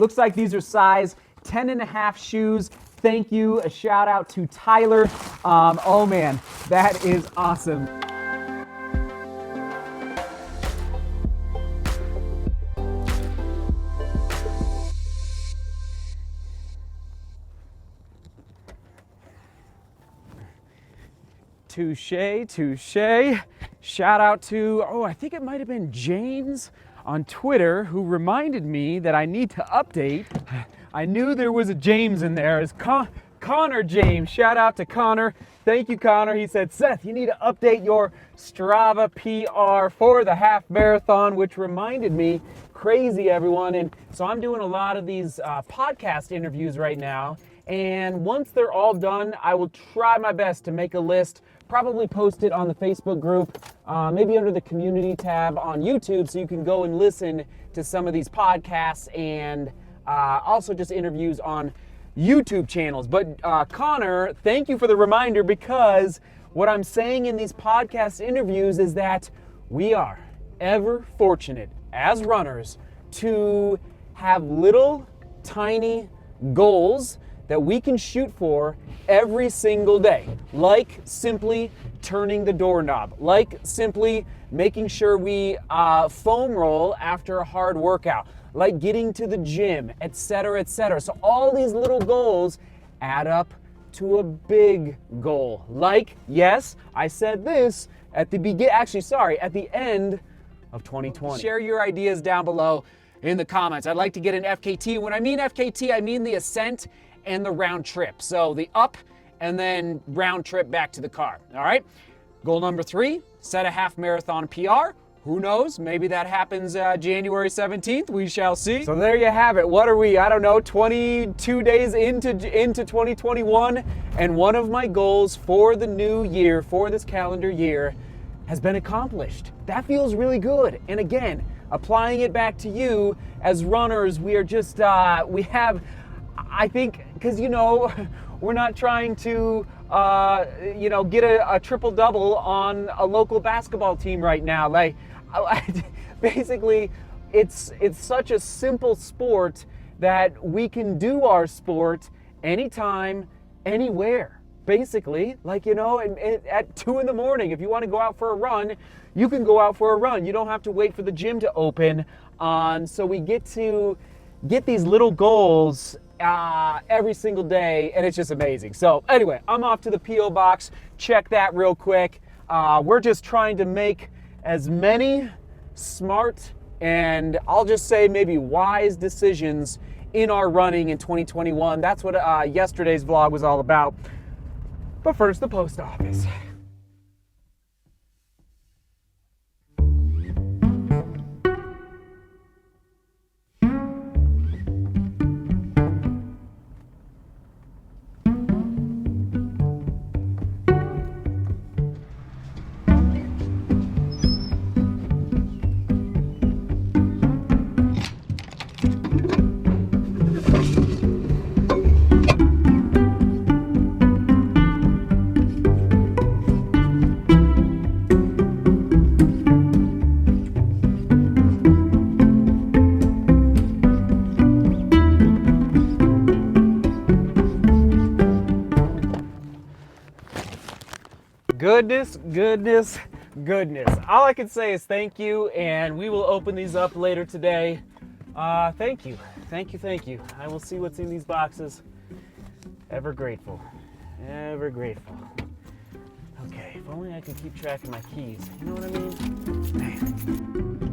Looks like these are size 10.5 shoes. Thank you. A shout out to Tyler. Oh man, that is awesome. Touche, touche. Shout out to, I think it might have been James on Twitter who reminded me that I need to update. I knew there was a James in there. It's Connor James. Shout out to Connor. Thank you, Connor. He said, Seth, you need to update your Strava PR for the half marathon, which reminded me, crazy everyone. And so I'm doing a lot of these podcast interviews right now. And once they're all done, I will try my best to make a list, probably post it on the Facebook group, maybe under the community tab on YouTube, so you can go and listen to some of these podcasts and also just interviews on YouTube channels. But Connor, thank you for the reminder, because what I'm saying in these podcast interviews is that we are ever fortunate as runners to have little tiny goals that we can shoot for every single day, like simply turning the doorknob, like simply making sure we foam roll after a hard workout, like getting to the gym, etc., etc. So all these little goals add up to a big goal. Like, yes, I said this at the at the end of 2020. Share your ideas down below in the comments. I'd like to get an FKT. When I mean FKT, I mean the ascent and the round trip. So the up and then round trip back to the car. All right. Goal number 3, set a half marathon PR. Who knows? Maybe that happens January 17th. We shall see. So there you have it. What are we? I don't know, 22 days into 2021. And one of my goals for the new year, for this calendar year, has been accomplished. That feels really good. And again, applying it back to you as runners, we are just, we have, I think, because, we're not trying to, get a triple-double on a local basketball team right now. Like, basically, it's such a simple sport that we can do our sport anytime, anywhere. Basically, like, at 2 in the morning, if you want to go out for a run, you can go out for a run. You don't have to wait for the gym to open. So we get to get these little goals every single day, and it's just amazing. So anyway, I'm off to the P.O. box. Check that real quick. We're just trying to make as many smart and I'll just say maybe wise decisions in our running in 2021. That's what yesterday's vlog was all about. But first, the post office. Goodness. All I can say is thank you, and we will open these up later today. Thank you. I will see what's in these boxes. Ever grateful. Okay, if only I could keep track of my keys. You know what I mean? Man.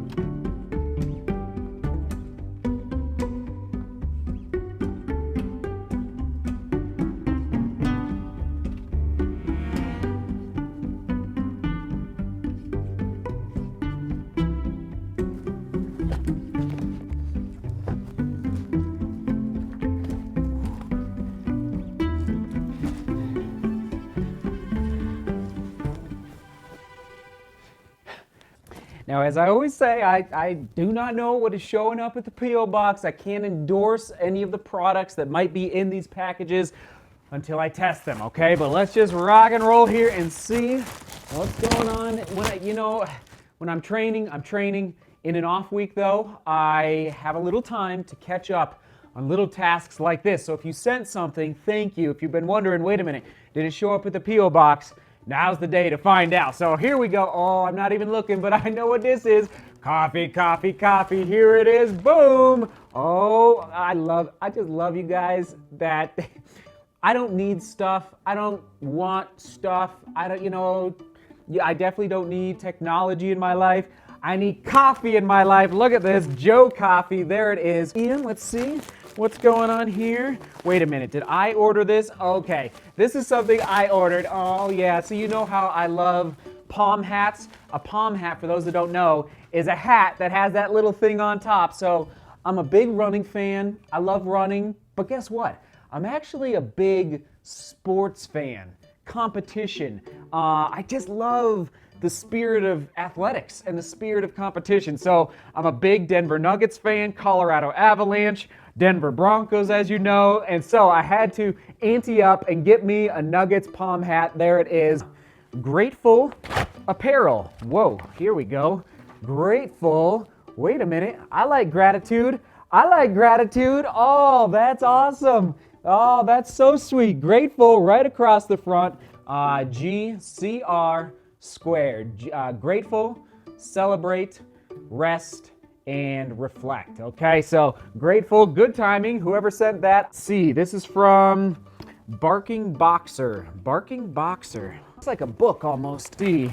Now, as I always say, I do not know what is showing up at the P.O. box. I can't endorse any of the products that might be in these packages until I test them, okay? But let's just rock and roll here and see what's going on. When I'm training. In an off week, though, I have a little time to catch up on little tasks like this. So if you sent something, thank you. If you've been wondering, wait a minute, did it show up at the P.O. box? Now's the day to find out. So here we go. Oh, I'm not even looking, but I know what this is. Coffee, coffee, coffee. Here it is. Boom. Oh, I just love you guys that I don't need stuff. I don't want stuff. I definitely don't need technology in my life. I need coffee in my life. Look at this, Joe Coffee. There it is. Ian, let's see what's going on here. Wait a minute, did I order this? Okay, this is something I ordered. Oh yeah, so you know how I love palm hats. A palm hat, for those that don't know, is a hat that has that little thing on top. So I'm a big running fan. I love running, but guess what? I'm actually a big sports fan. Competition. I just love the spirit of athletics and the spirit of competition. So I'm a big Denver Nuggets fan, Colorado Avalanche, Denver Broncos, as you know. And so I had to ante up and get me a Nuggets palm hat. There it is. Grateful apparel. Whoa, here we go. Grateful. Wait a minute. I like gratitude. I like gratitude. Oh, that's awesome. Oh, that's so sweet. Grateful right across the front. GCR squared. Grateful, celebrate, rest, and reflect. Okay, so grateful, good timing. Whoever sent that. See, this is from Barking Boxer. Barking Boxer. It's like a book almost. See,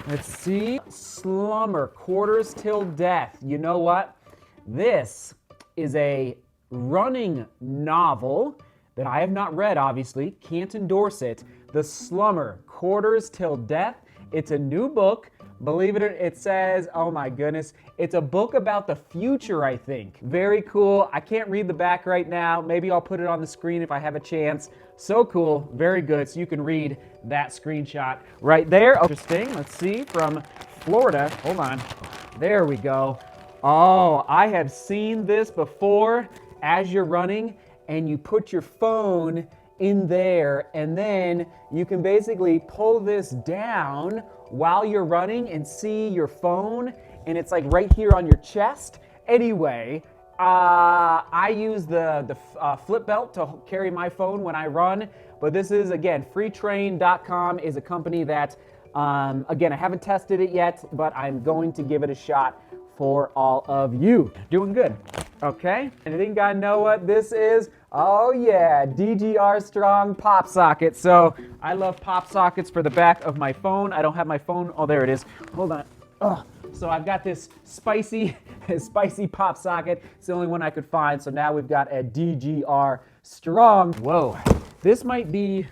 let's see. Slumber, quarters till death. You know what? This is a running novel that I have not read, obviously. Can't endorse it. The Slumber, Quarters Till Death. It's a new book. Believe it or it says, oh my goodness, it's a book about the future, I think. Very cool. I can't read the back right now. Maybe I'll put it on the screen if I have a chance. So cool. Very good. So you can read that screenshot right there. Interesting. Let's see. From Florida. Hold on. There we go. Oh, I have seen this before. As you're running and you put your phone in there, and then you can basically pull this down while you're running and see your phone, and it's like right here on your chest. Anyway, I use the flip belt to carry my phone when I run, but this is, again, freetrain.com is a company that, again, I haven't tested it yet, but I'm going to give it a shot for all of you. Doing good. Okay, and I think I know what this is. Oh yeah, DGR Strong pop socket. So I love pop sockets for the back of my phone. I don't have my phone. Oh, there it is. Hold on. Oh, so I've got this spicy pop socket. It's the only one I could find. So now we've got a DGR Strong. Whoa, this might be,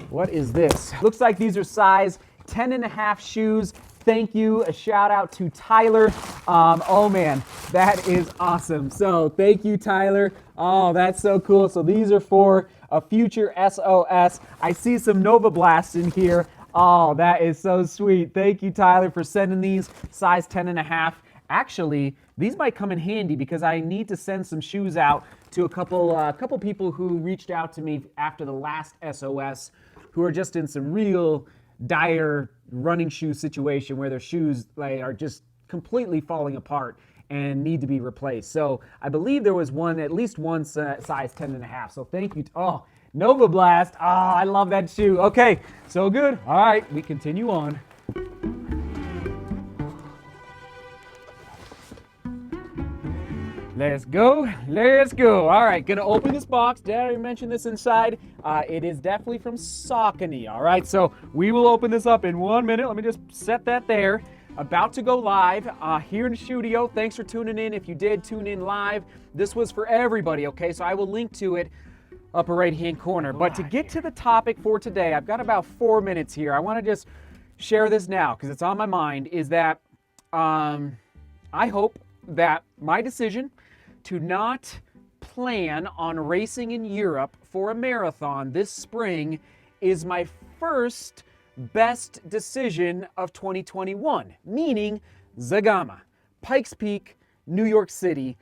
what is this? Looks like these are size 10.5 shoes. Thank you. A shout out to Tyler. Oh man, that is awesome. So thank you, Tyler. Oh, that's so cool. So these are for a future SOS. I see some Nova Blasts in here. Oh, that is so sweet. Thank you, Tyler, for sending these size 10.5. Actually, these might come in handy because I need to send some shoes out to a couple people who reached out to me after the last SOS, who are just in some real dire running shoe situation where their shoes are just completely falling apart and need to be replaced. So I believe there was at least one size 10.5. So thank you. Oh, Nova Blast. Oh, I love that shoe. Okay, so good. All right, we continue on. Let's go, let's go. All right, gonna open this box. Did I already mention this inside? It is definitely from Saucony, all right? So we will open this up in 1 minute. Let me just set that there. About to go live here in the studio. Thanks for tuning in. If you did tune in live, this was for everybody, okay? So I will link to it upper right-hand corner. But to get to the topic for today, I've got about 4 minutes here. I wanna just share this now because it's on my mind, is that I hope that my decision to not plan on racing in Europe for a marathon this spring is my first best decision of 2021, meaning Zagama, Pikes Peak, New York City.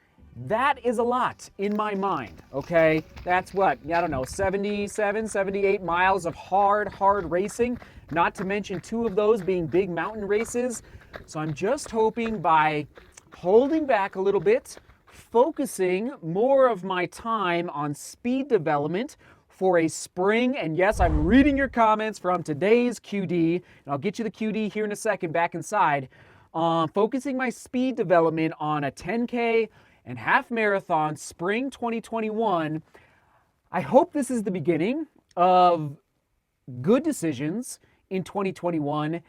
That is a lot in my mind, okay? That's what, I don't know, 77, 78 miles of hard racing, not to mention 2 of those being big mountain races. So I'm just hoping by holding back a little bit, focusing more of my time on speed development for a spring, and yes, I'm reading your comments from today's QD, and I'll get you the QD here in a second back inside. Focusing my speed development on a 10K and half marathon spring 2021. I hope this is the beginning of good decisions in 2021,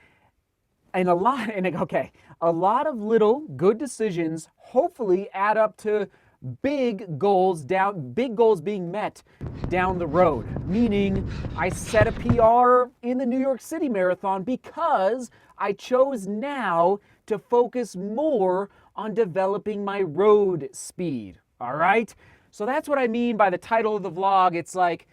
and a lot of little good decisions hopefully add up to big goals being met down the road. Meaning I set a PR in the New York City Marathon because I chose now to focus more on developing my road speed. All right? So that's what I mean by the title of the vlog. It's like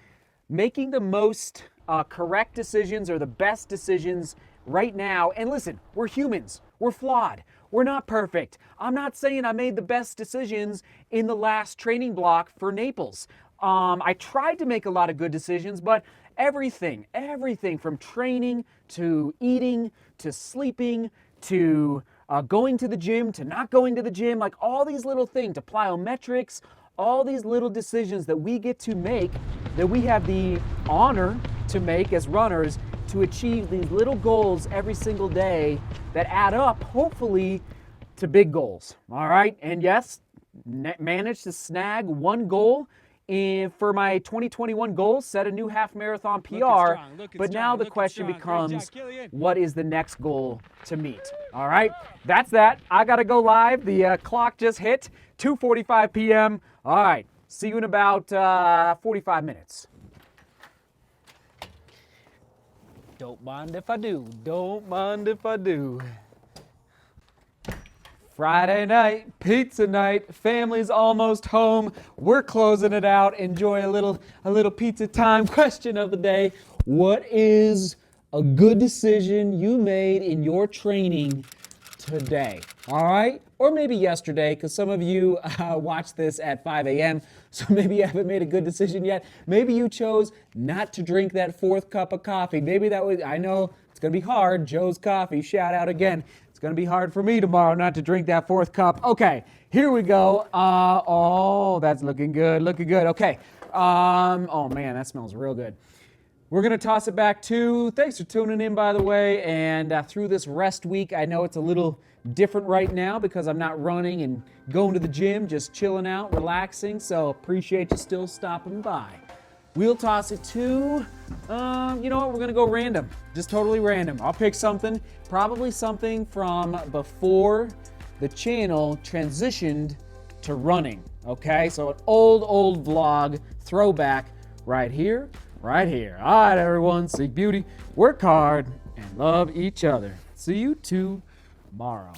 making the most correct decisions or the best decisions right now. And listen, we're humans. We're flawed. We're not perfect. I'm not saying I made the best decisions in the last training block for Naples. I tried to make a lot of good decisions, but everything from training to eating to sleeping to going to the gym to not going to the gym, like all these little things, to plyometrics, all these little decisions that we get to make, that we have the honor to make as runners, to achieve these little goals every single day that add up, hopefully, to big goals. All right? And yes, managed to snag one goal for my 2021 goals, set a new half marathon PR. But now the question becomes, what is the next goal to meet? All right? That's that. I got to go live. The clock just hit 2:45 p.m. All right. See you in about 45 minutes. Don't mind if I do. Don't mind if I do. Friday night, pizza night, family's almost home. We're closing it out. Enjoy a little pizza time. Question of the day: what is a good decision you made in your training today? All right? Or maybe yesterday, because some of you watched this at 5 a.m., so maybe you haven't made a good decision yet. Maybe you chose not to drink that fourth cup of coffee. Maybe that was, I know it's going to be hard. Joe's Coffee, shout out again. It's going to be hard for me tomorrow not to drink that fourth cup. Okay, here we go. Oh, that's looking good, looking good. Okay. Oh, man, that smells real good. We're going to toss it back to, thanks for tuning in, by the way, and through this rest week, I know it's a little different right now because I'm not running and going to the gym, just chilling out, relaxing, so appreciate you still stopping by. We'll toss it to, you know what, we're going to go random, just totally random. I'll pick something, probably something from before the channel transitioned to running, okay? So an old vlog throwback right here. Right here. All right, everyone. Seek beauty, work hard, and love each other. See you tomorrow.